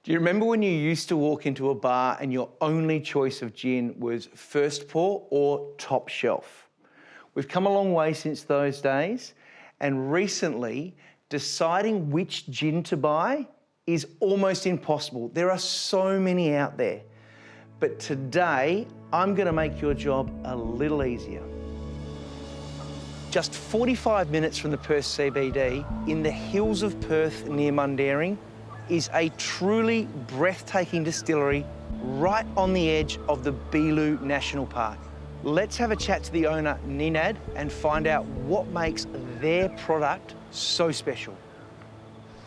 Do you remember when you used to walk into a bar and your only choice of gin was first pour or top shelf? We've come a long way since those days, and recently deciding which gin to buy is almost impossible. There are so many out there. But today, I'm going to make your job a little easier. Just 45 minutes from the Perth CBD, in the hills of Perth near Mundaring, is a truly breathtaking distillery right on the edge of the Beelu National Park. Let's have a chat to the owner, Ninad, and find out what makes their product so special.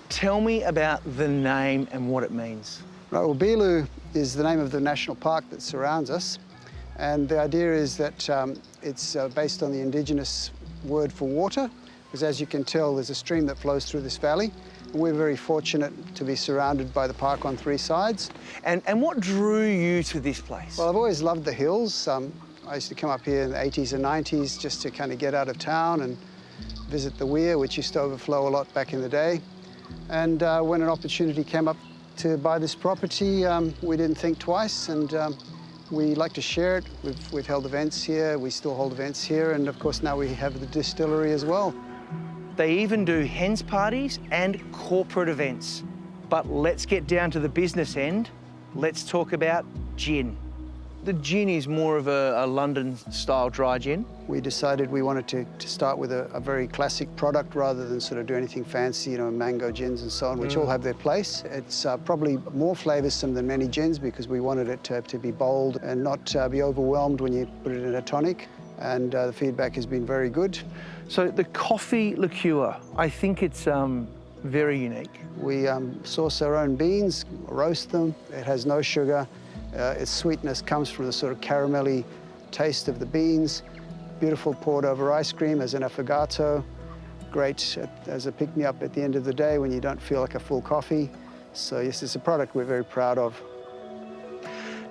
Tell me about the name and what it means. Right, well, Beelu is the name of the national park that surrounds us. And the idea is that it's based on the indigenous word for water, because as you can tell, there's a stream that flows through this valley. And we're very fortunate to be surrounded by the park on three sides. And what drew you to this place? Well, I've always loved the hills. I used to come up here in the 80s and 90s just to kind of get out of town and visit the weir, which used to overflow a lot back in the day. And when an opportunity came up to buy this property, we didn't think twice, and we like to share it. We've held events here, we still hold events here, and of course now we have the distillery as well. They even do hens parties and corporate events. But let's get down to the business end. Let's talk about gin. The gin is more of a London-style dry gin. We decided we wanted to start with a very classic product rather than sort of do anything fancy, you know, mango gins and so on, which all have their place. It's probably more flavoursome than many gins because we wanted it to be bold and not be overwhelmed when you put it in a tonic. And the feedback has been very good. So the coffee liqueur, I think it's very unique. We source our own beans, roast them. It has no sugar. Its sweetness comes from the sort of caramelly taste of the beans. Beautiful poured over ice cream as an affogato. Great as a pick-me-up at the end of the day when you don't feel like a full coffee. So yes, it's a product we're very proud of.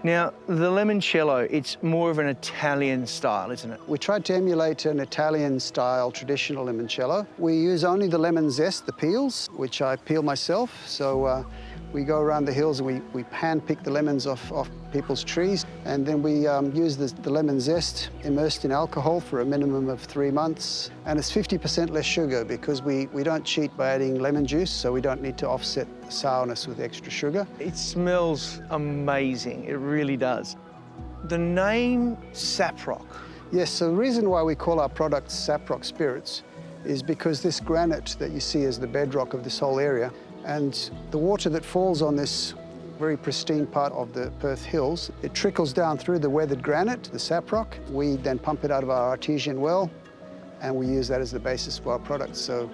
Now, the limoncello, it's more of an Italian style, isn't it? We tried to emulate an Italian-style traditional limoncello. We use only the lemon zest, the peels, which I peel myself. So we go around the hills and we hand-pick the lemons off people's trees, and then we use the lemon zest immersed in alcohol for a minimum of 3 months. And it's 50% less sugar because we don't cheat by adding lemon juice, so we don't need to offset the sourness with extra sugar. It smells amazing, it really does. The name Saprock. Yes, so the reason why we call our product Saprock Spirits is because this granite that you see is the bedrock of this whole area, and the water that falls on this very pristine part of the Perth Hills, it trickles down through the weathered granite, the saprock. We then pump it out of our artesian well, and we use that as the basis for our product. So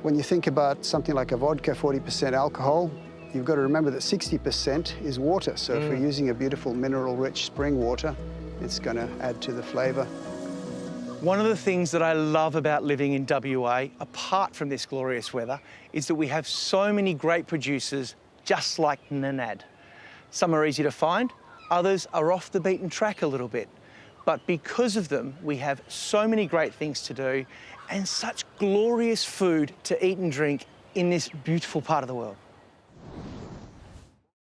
when you think about something like a vodka, 40% alcohol, you've got to remember that 60% is water. So if we're using a beautiful mineral-rich spring water, it's going to add to the flavour. One of the things that I love about living in WA, apart from this glorious weather, is that we have so many great producers just like Ninad. Some are easy to find, others are off the beaten track a little bit. But because of them, we have so many great things to do and such glorious food to eat and drink in this beautiful part of the world.